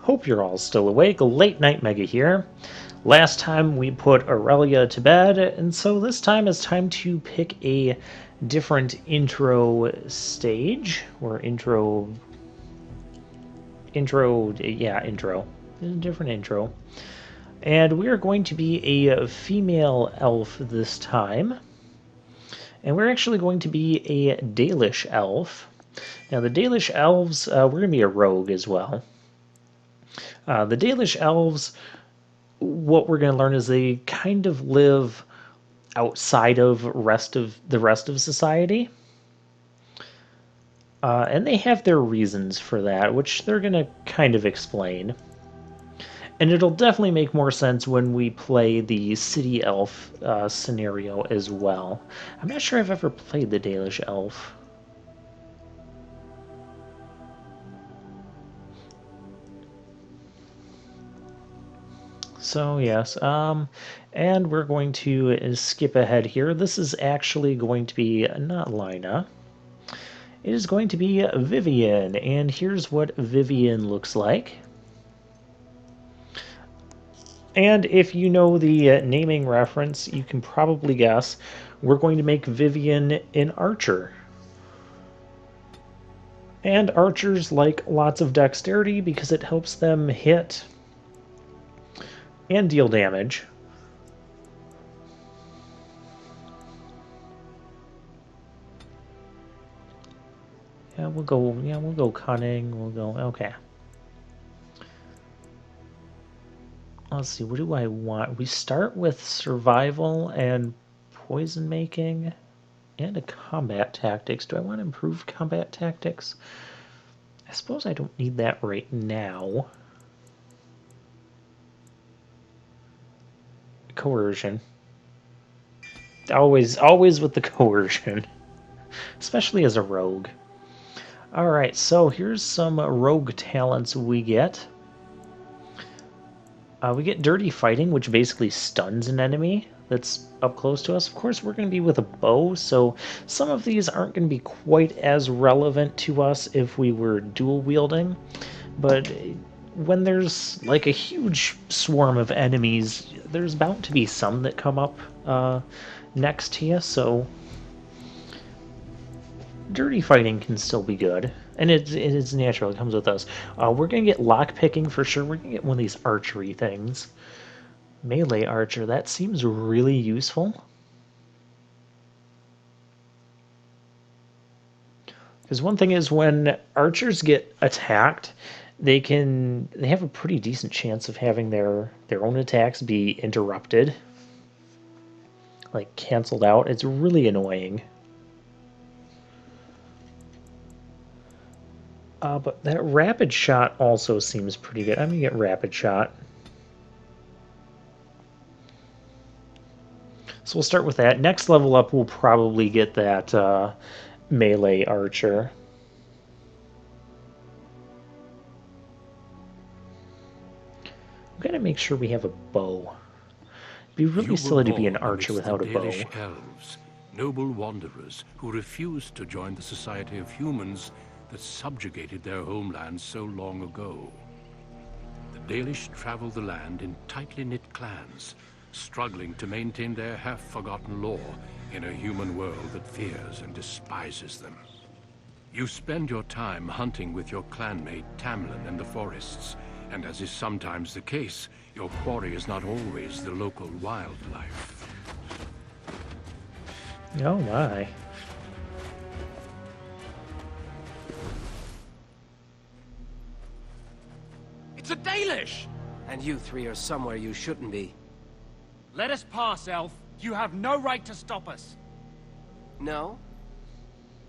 Hope you're all still awake. Late Night Mega here. Last time we put Aurelia to bed, and so this time it's time to pick a different intro stage, or intro. A different intro. And we are going to be a female elf this time. And we're actually going to be a Dalish elf. Now, the Dalish elves, we're going to be a rogue as well. The Dalish elves, what we're going to learn is they kind of live outside of the rest of society. And they have their reasons for that, which they're going to kind of explain. And it'll definitely make more sense when we play the City Elf scenario as well. I'm not sure I've ever played the Dalish Elf. So yes, and we're going to skip ahead here. This is actually going to be not Lina. It is going to be Vivian, and here's what Vivian looks like. And if you know the naming reference, you can probably guess we're going to make Vivian an archer. And archers like lots of dexterity because it helps them hit and deal damage. We'll go cunning. We'll go, okay. Let's see, what do I want? We start with survival and poison making and a combat tactics. Do I want to improve combat tactics? I suppose I don't need that right now. Coercion. Always with the coercion. Especially as a rogue. Alright, so here's some rogue talents we get. We get Dirty Fighting, which basically stuns an enemy that's up close to us. Of course, we're going to be with a bow, so some of these aren't going to be quite as relevant to us if we were dual wielding. But when there's like a huge swarm of enemies, there's bound to be some that come up next to you, so Dirty Fighting can still be good. And it is natural, it comes with us. We're going to get lockpicking for sure. We're going to get one of these archery things. Melee archer, that seems really useful. Because one thing is when archers get attacked, they have a pretty decent chance of having their own attacks be interrupted. Like canceled out. It's really annoying. But that rapid shot also seems pretty good. I'm going to get rapid shot. So we'll start with that. Next level up, we'll probably get that melee archer. We've got to make sure we have a bow. It'd be really silly to be an archer without a bow. Elves, noble wanderers who refused to join the society of humans that subjugated their homeland so long ago. The Dalish travel the land in tightly knit clans, struggling to maintain their half-forgotten law in a human world that fears and despises them. You spend your time hunting with your clanmate Tamlin in the forests, and as is sometimes the case, your quarry is not always the local wildlife. Oh my. It's a Dalish! And you three are somewhere you shouldn't be. Let us pass, Elf. You have no right to stop us. No?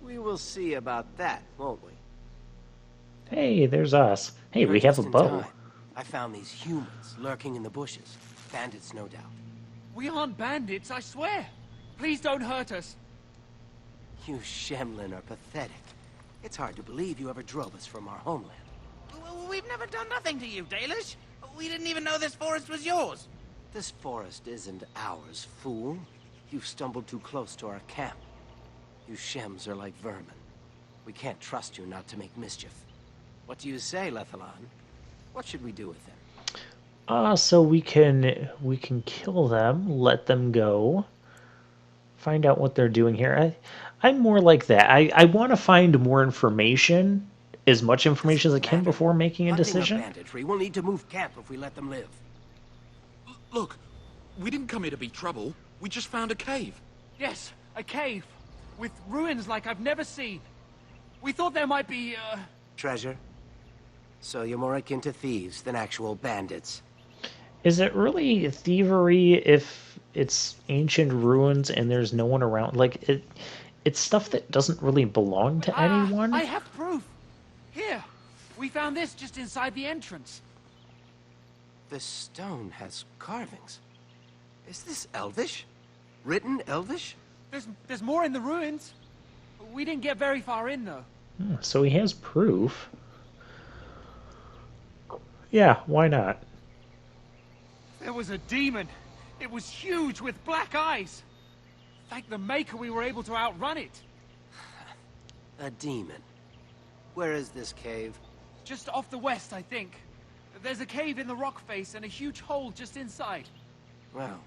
We will see about that, won't we? Hey, there's us. Hey, You're we have a just in bow. time. I found these humans lurking in the bushes. Bandits, no doubt. We aren't bandits, I swear. Please don't hurt us. You Shemlin are pathetic. It's hard to believe you ever drove us from our homeland. We've never done nothing to you, Dalish. We didn't even know this forest was yours. This forest isn't ours, fool. You've stumbled too close to our camp. You Shems are like vermin. We can't trust you not to make mischief. What do you say, Lethalon? What should we do with them? So we can kill them, let them go, find out what they're doing here. I'm more like that. I want to find more information, as much Does information it as I can matter? before making a Hunting or decision. banditry, we'll need to move camp if we let them live. Look, we didn't come here to be trouble. We just found a cave. Yes, a cave. With ruins like I've never seen. We thought there might be, Treasure? So you're more akin to thieves than actual bandits. Is it really thievery if it's ancient ruins and there's no one around? Like it's stuff that doesn't really belong to anyone. I have proof. Here, we found this just inside the entrance. The stone has carvings. Is this Elvish? Written Elvish? There's more in the ruins. We didn't get very far in, though. So he has proof. Yeah, why not? There was a demon. It was huge with black eyes. Thank the Maker we were able to outrun it. A demon. Where is this cave? Just off the west, I think. There's a cave in the rock face and a huge hole just inside. Well,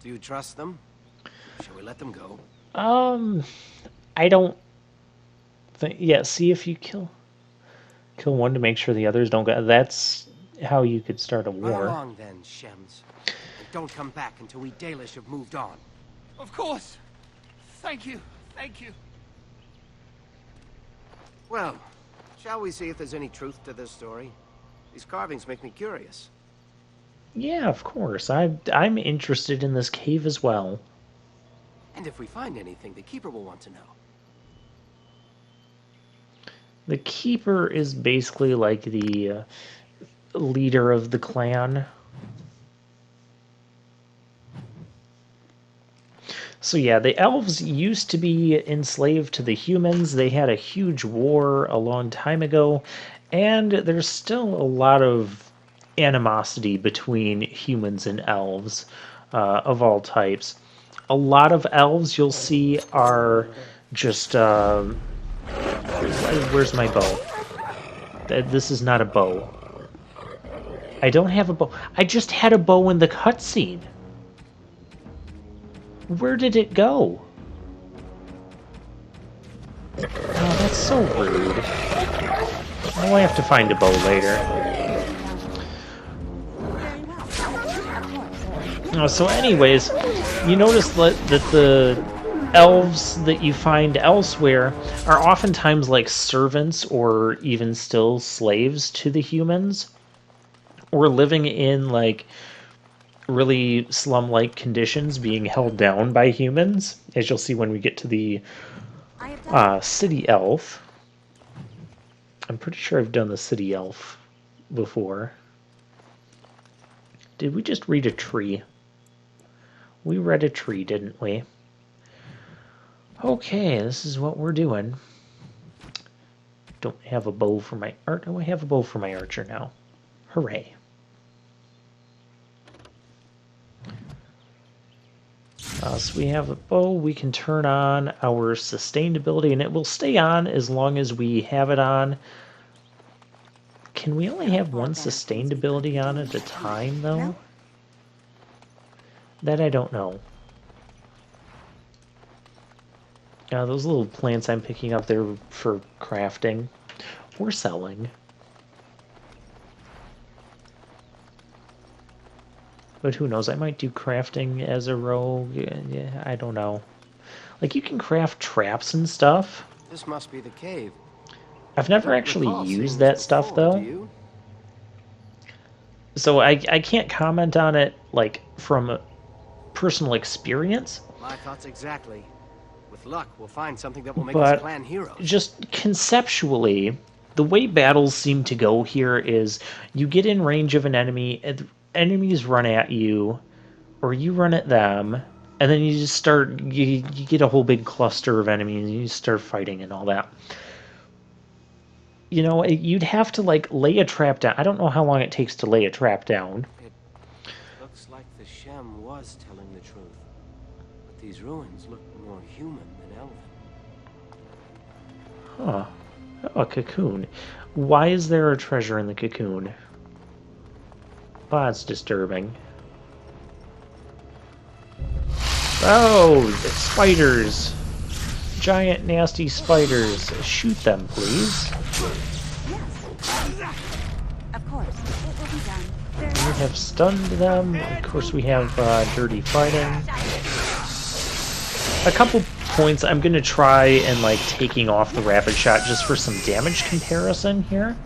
do you trust them? Shall we let them go? I don't think. Yeah, see if you kill one to make sure the others don't go. That's how you could start a Run war. along then, Shems. And don't come back until we Dalish have moved on. Of course. Thank you. Thank you. Well, shall we see if there's any truth to this story? These carvings make me curious. Yeah, of course. I'm interested in this cave as well. And if we find anything, the Keeper will want to know. The Keeper is basically like the leader of the clan. So yeah, the elves used to be enslaved to the humans. They had a huge war a long time ago, and there's still a lot of animosity between humans and elves of all types. A lot of elves you'll see are just where's my bow? This is not a bow. I don't have a bow. I just had a bow in the cutscene. Where did it go? Oh, that's so rude. I'll have to find a bow later. Oh, so anyways, you notice that the elves that you find elsewhere are oftentimes like servants or even still slaves to the humans, or living in like really slum-like conditions, being held down by humans, as you'll see when we get to the city elf. I'm pretty sure I've done the city elf before. Did we just read a tree? We read a tree, didn't we? Okay, this is what we're doing. Don't have a bow for my art. Oh, I have a bow for my archer now. Hooray. So we have a bow. We can turn on our sustainability, and it will stay on as long as we have it on. Can we only have one sustainability on at a time, though? That I don't know. Those little plants I'm picking up there for crafting or selling. But who knows? I might do crafting as a rogue. Yeah, I don't know. Like, you can craft traps and stuff. This must be the cave. I've never actually used that stuff, though. So I can't comment on it, like, from personal experience. My thoughts exactly. With luck, we'll find something that will make us clan heroes. Just conceptually, the way battles seem to go here is you get in range of an enemy, enemies run at you, or you run at them, and then you just start, you get a whole big cluster of enemies, and you start fighting and all that. You know, you'd have to, like, lay a trap down. I don't know how long it takes to lay a trap down. It looks like the Shem was telling the truth. But these ruins look more human than elven. Huh. Oh, a cocoon. Why is there a treasure in the cocoon? that's disturbing. Oh, spiders! Giant, nasty spiders. Shoot them, please. Yes. Of course. It will be done. We have stunned them. Of course, we have dirty fighting. A couple points I'm going to try and, like, taking off the rapid shot just for some damage comparison here.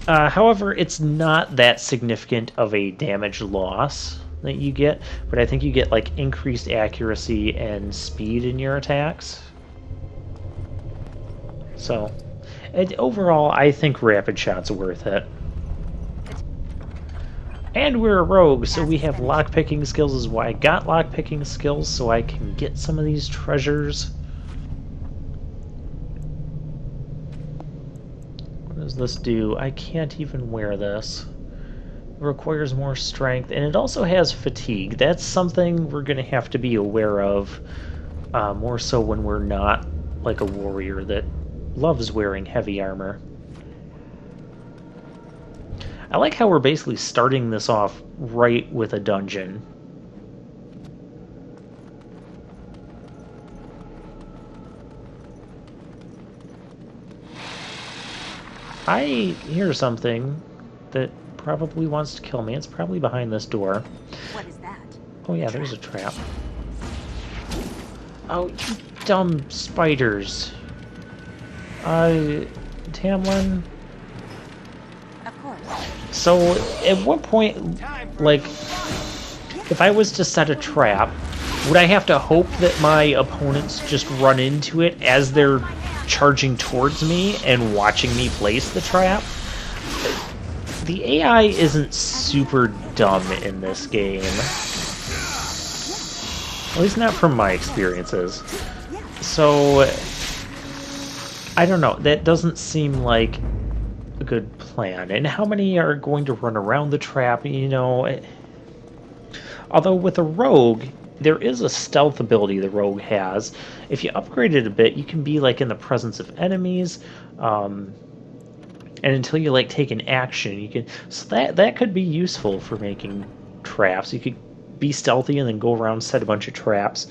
However, it's not that significant of a damage loss that you get, but I think you get, like, increased accuracy and speed in your attacks. So, overall, I think rapid shot's worth it. And we're a rogue, so we have lockpicking skills is why I got lockpicking skills, so I can get some of these treasures. What does this do? I can't even wear this. It requires more strength, and it also has fatigue. That's something we're going to have to be aware of, more so when we're not like a warrior that loves wearing heavy armor. I like how we're basically starting this off right with a dungeon. I hear something that probably wants to kill me. It's probably behind this door. What is that? Oh yeah, there's a trap. Oh, you dumb spiders. Tamlin? Of course. So, at what point, like, if I was to set a trap, would I have to hope that my opponents just run into it as they're charging towards me and watching me place the trap? The AI isn't super dumb in this game. At least not from my experiences. So, I don't know. That doesn't seem like a good plan. And how many are going to run around the trap, you know? Although with a rogue, there is a stealth ability the rogue has. If you upgrade it a bit, you can be like in the presence of enemies, and until you like take an action, you can. So that could be useful for making traps. You could be stealthy and then go around, set a bunch of traps.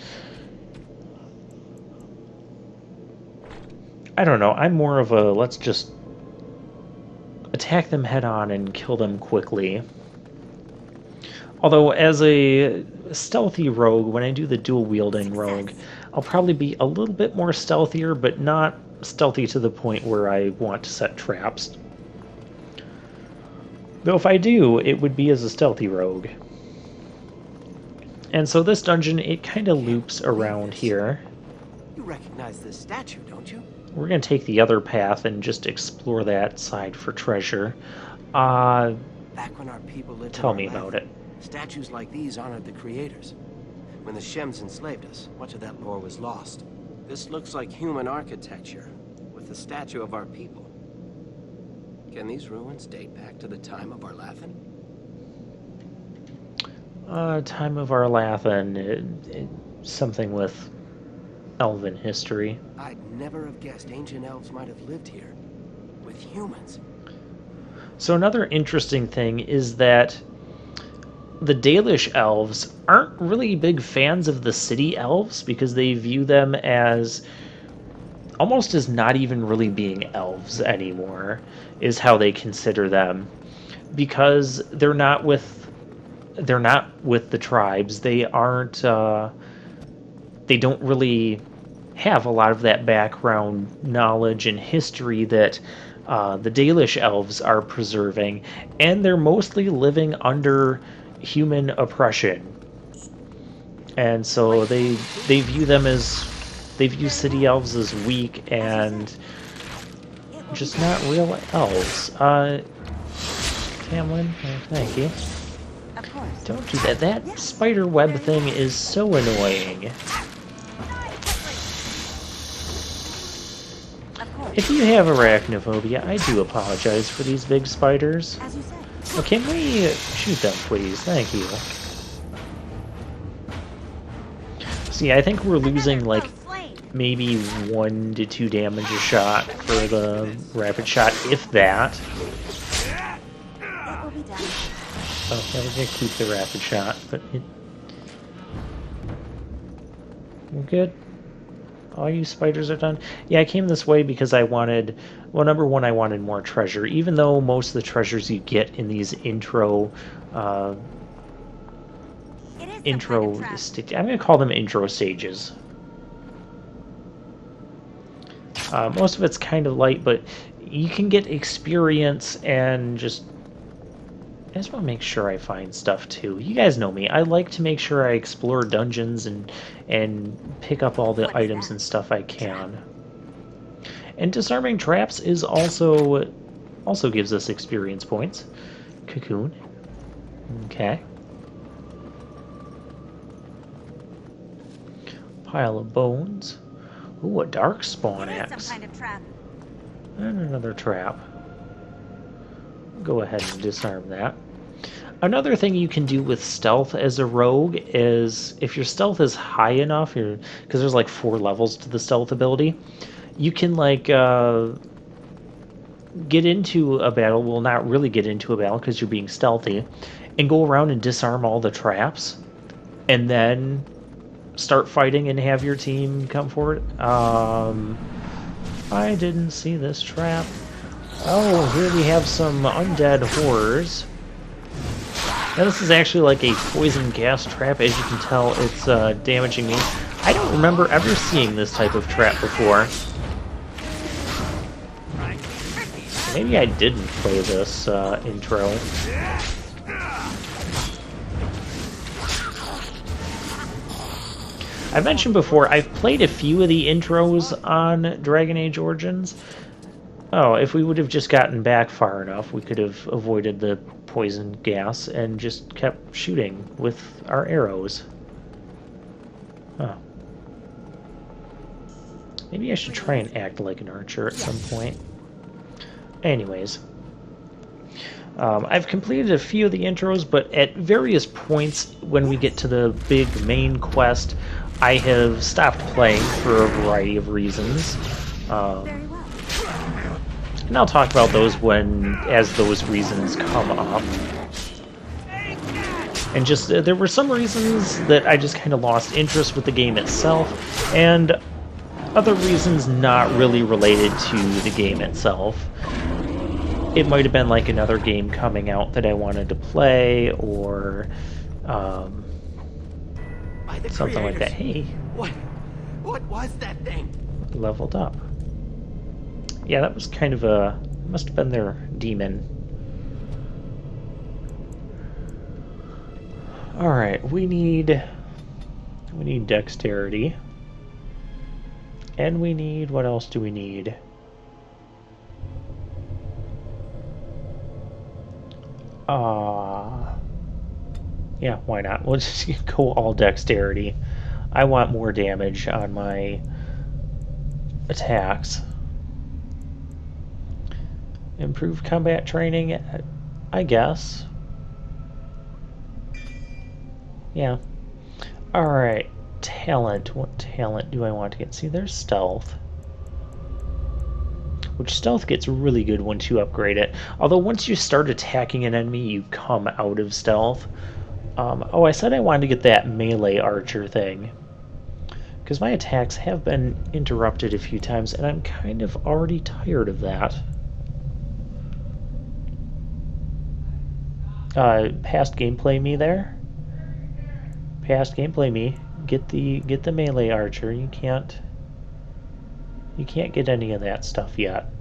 I don't know. I'm more of a let's just attack them head on and kill them quickly. Although, as a stealthy rogue, when I do the dual-wielding rogue, I'll probably be a little bit more stealthier, but not stealthy to the point where I want to set traps. Though if I do, it would be as a stealthy rogue. And so this dungeon, it kind of loops around here. You recognize this statue, don't you? We're going to take the other path and just explore that side for treasure. Back when our people lived Tell in me our about land, it. statues like these honored the creators. When the Shems enslaved us, much of that lore was lost. This looks like human architecture, with the statue of our people. Can these ruins date back to the time of Arlathan? Time of Arlathan, something with elven history. I'd never have guessed ancient elves might have lived here, with humans. So another interesting thing is that the Dalish elves aren't really big fans of the city elves because they view them as almost as not even really being elves anymore, is how they consider them, because they're not with the tribes. They aren't they don't really have a lot of that background knowledge and history that the Dalish elves are preserving, and they're mostly living under human oppression. And so they view them as they view city elves as weak and just not real elves. Tamlin, thank you. Of course. Don't do that. That spider web thing is so annoying. If you have arachnophobia, I do apologize for these big spiders. As you said. Oh, can we shoot them, please? Thank you. See, I think we're losing, like, maybe 1 to 2 damage a shot for the rapid shot, if that. It will will be done. Oh, yeah, we're gonna keep the rapid shot, but it... We're good. All you spiders are done. Yeah, I came this way because I wanted... Well, number one, I wanted more treasure. Even though most of the treasures you get in these intro... It is some kind of intro... trap. I'm gonna call them intro stages. Most of it's kind of light, but you can get experience and just... I just want to make sure I find stuff too. You guys know me. I like to make sure I explore dungeons and pick up all the What is items that? and stuff I can. And disarming traps is also gives us experience points. Cocoon. Okay. Pile of bones. Ooh, a dark spawn It is axe. some kind of trap. And another trap. Go ahead and disarm that. Another thing you can do with stealth as a rogue is, if your stealth is high enough, because there's like 4 levels to the stealth ability, you can like get into a battle, well, not really get into a battle because you're being stealthy, and go around and disarm all the traps, and then start fighting and have your team come forward. I didn't see this trap. Oh, here we have some undead horrors. Now this is actually like a poison gas trap. As you can tell, it's damaging me. I don't remember ever seeing this type of trap before. Maybe I didn't play this intro. I mentioned before, I've played a few of the intros on Dragon Age Origins. Oh, if we would have just gotten back far enough, we could have avoided the poison gas and just kept shooting with our arrows. Huh. Maybe I should try and act like an archer at some point. Anyways. I've completed a few of the intros, but at various points when we get to the big main quest, I have stopped playing for a variety of reasons. Very well. And I'll talk about those as those reasons come up. And just, there were some reasons that I just kind of lost interest with the game itself, and other reasons not really related to the game itself. It might have been like another game coming out that I wanted to play, or something like that. Hey, What was that thing? leveled up. Yeah, that was kind of a... must have been their demon. Alright, we need dexterity. And we need... what else do we need? Yeah, why not? We'll just go all dexterity. I want more damage on my attacks. Improved combat training, I guess. Yeah. Alright, talent. What talent do I want to get? See, there's stealth. Which stealth gets really good once you upgrade it. Although once you start attacking an enemy, you come out of stealth. Oh, I said I wanted to get that melee archer thing. Because my attacks have been interrupted a few times, and I'm kind of already tired of that. Past gameplay me there. Past gameplay me. Get the melee archer. You can't get any of that stuff yet.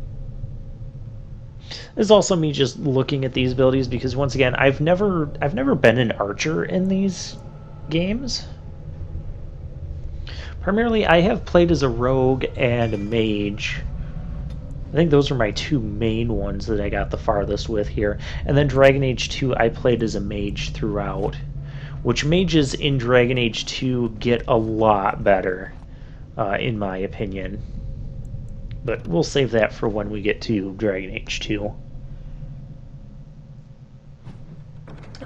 This is also me just looking at these abilities because once again, I've never been an archer in these games. Primarily, I have played as a rogue and a mage. I think those are my 2 main ones that I got the farthest with here. And then Dragon Age 2, I played as a mage throughout. Which mages in Dragon Age 2 get a lot better, in my opinion. But we'll save that for when we get to Dragon Age 2.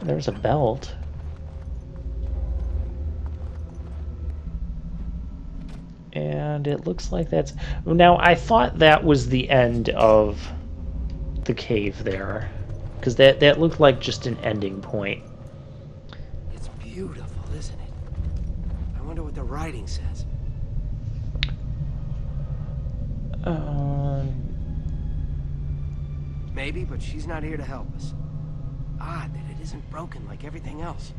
There's a belt. And it looks like that's... Now, I thought that was the end of the cave there. Because that looked like just an ending point. It's beautiful, isn't it? I wonder what the writing says. Maybe, but she's not here to help us. Odd that it isn't broken like everything else.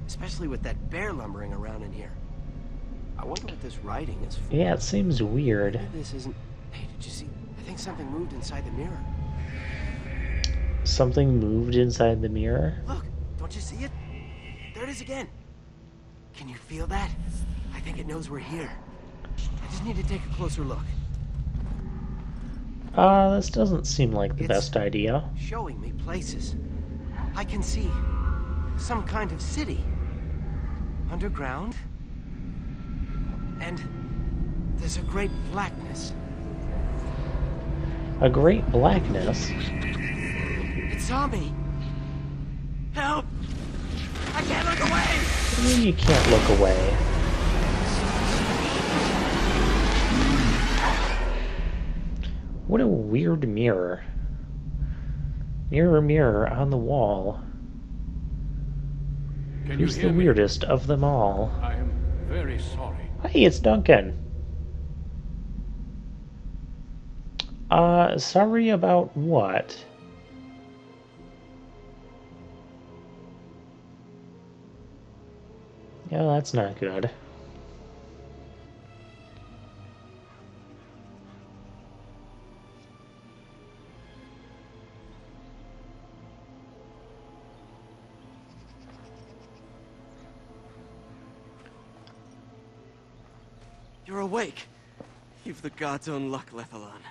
Especially with that bear lumbering around in here. I wonder what this writing is for. Yeah, it seems weird. Maybe this isn't... Hey, did you see? I think something moved inside the mirror. Something moved inside the mirror? Look, don't you see it? There it is again. Can you feel that? I think it knows we're here. I just need to take a closer look. This doesn't seem like the best idea. Showing me places. I can see some kind of city. Underground. And there's a great blackness. A great blackness? It saw me. Help! I can't look away! What do you mean you can't look away? What a weird mirror. Mirror, mirror on the wall. Can you Who's the hear me? weirdest of them all? I am very sorry. Hey, it's Duncan. Sorry about what? Yeah, that's not good. You're awake. You've the god's own luck, Lethalon.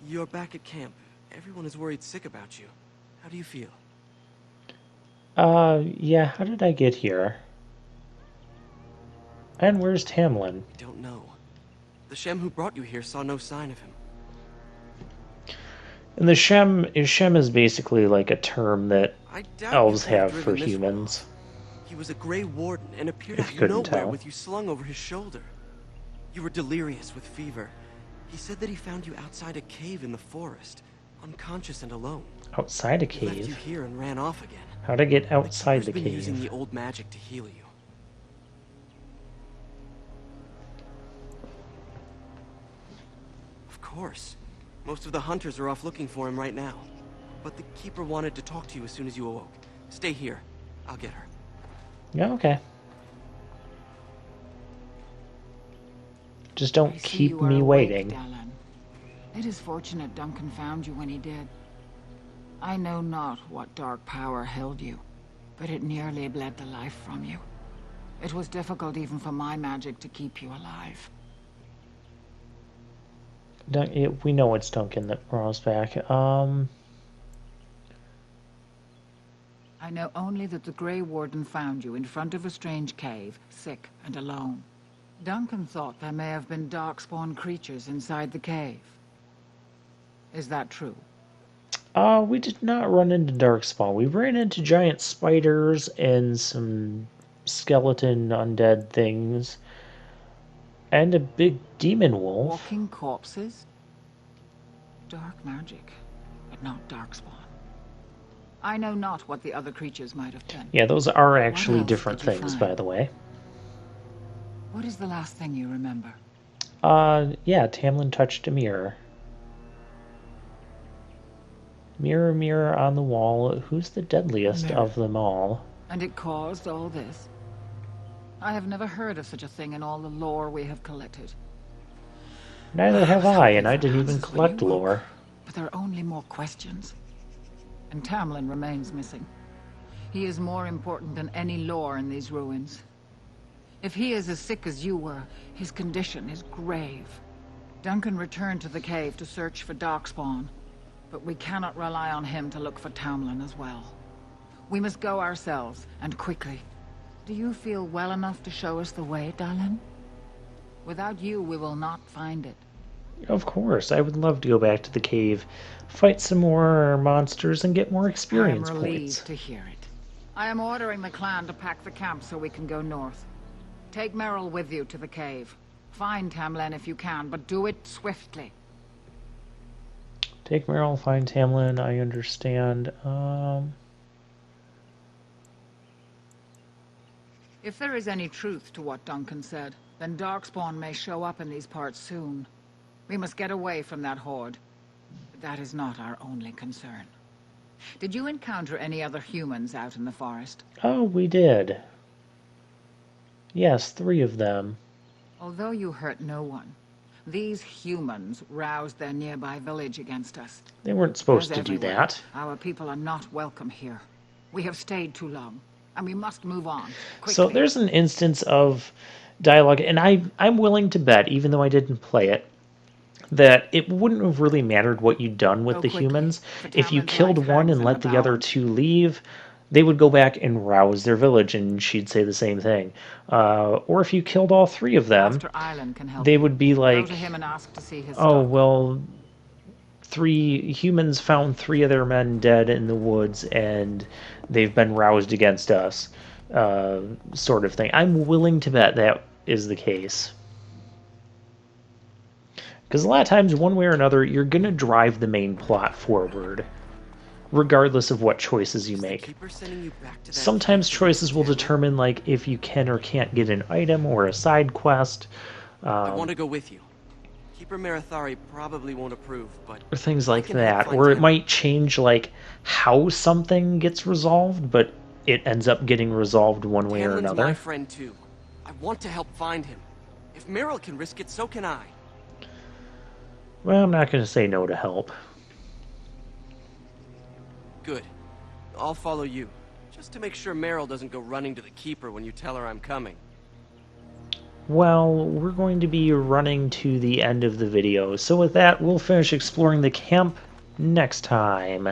You're back at camp. Everyone is worried sick about you. How do you feel? Yeah, how did I get here? And where's Tamlin? I don't know. The Shem who brought you here saw no sign of him. And the Shem is basically like a term that I doubt elves you could have for driven this humans. well. He was a Grey Warden and appeared If out you of couldn't nowhere tell. with you slung over his shoulder. You were delirious with fever. He said that he found you outside a cave in the forest, unconscious and alone. Outside a He left you cave? here and ran off again. How'd I get outside the Keeper's been using cave? the old magic to heal you. Of course. Most of the hunters are off looking for him right now. But the Keeper wanted to talk to you as soon as you awoke. Stay here. I'll get her. Yeah, okay. Just I don't see keep you are me awake, waiting. Dallin. It is fortunate Duncan found you when he did. I know not what dark power held you, but it nearly bled the life from you. It was difficult even for my magic to keep you alive. We know it's Duncan that brought us back. I know only that the Grey Warden found you in front of a strange cave, sick and alone. Duncan thought there may have been darkspawn creatures inside the cave. Is that true? We did not run into Darkspawn. We ran into giant spiders and some skeleton undead things. And a big demon wolf. Walking corpses? Dark magic, but not darkspawn. I know not what the other creatures might have been. Yeah, those are actually else different did you things, find? by the way. What is the last thing you remember? Yeah, Tamlin touched a mirror. Mirror, mirror on the wall, who's the deadliest Mirror. of them all? And it caused all this? I have never heard of such a thing in all the lore we have collected. Neither have was I, hoping and I for didn't even answers when collect you woke. lore. But there are only more questions. And Tamlin remains missing. He is more important than any lore in these ruins. If he is as sick as you were, his condition is grave. Duncan returned to the cave to search for Darkspawn, but we cannot rely on him to look for Tamlin as well. We must go ourselves, and quickly. Do you feel well enough to show us the way, Dallin? Without you, we will not find it. Of course, I would love to go back to the cave, fight some more monsters, and get more experience I am relieved points. to hear it. I am ordering the clan to pack the camp so we can go north. Take Merrill with you to the cave. Find Tamlin if you can, but do it swiftly. Take Meryl, find Tamlin, I understand. If there is any truth to what Duncan said, then Darkspawn may show up in these parts soon. We must get away from that horde. But that is not our only concern. Did you encounter any other humans out in the forest? Oh, we did. Yes, 3 of them. Although you hurt no one, these humans roused their nearby village against us. They weren't supposed As to do everywhere, that. Our people are not welcome here. We have stayed too long, and we must move on, quickly. So there's an instance of dialogue, and I'm willing to bet, even though I didn't play it, that it wouldn't have really mattered what you'd done with Go the quickly, humans. for If you Tamlin's killed life one hangs and in let the the other balance. 2 leave, they would go back and rouse their village, and she'd say the same thing. Or if you killed all 3 of them, Master Island can help they you. would be Go like, to him and ask to see his oh, stock. well, 3 humans found 3 of their men dead in the woods, and they've been roused against us, sort of thing. I'm willing to bet that is the case. Because a lot of times, one way or another, you're going to drive the main plot forward, regardless of what choices you make. Keeper sending you back to that Sometimes place choices will Tamlin? determine like if you can or can't get an item or a side quest, I want to go with you. Keeper Marathari probably won't approve, but or things I like can help that. find Or it Tamlin. might change like how something gets resolved, but it ends up getting resolved one way or Tamlin's my another. friend too. I want to help find him. If Meryl can risk it, so can I. Well, I'm not going to say no to help. Good. I'll follow you. Just to make sure Meryl doesn't go running to the Keeper when you tell her I'm coming. Well, we're going to be running to the end of the video, so with that, we'll finish exploring the camp next time.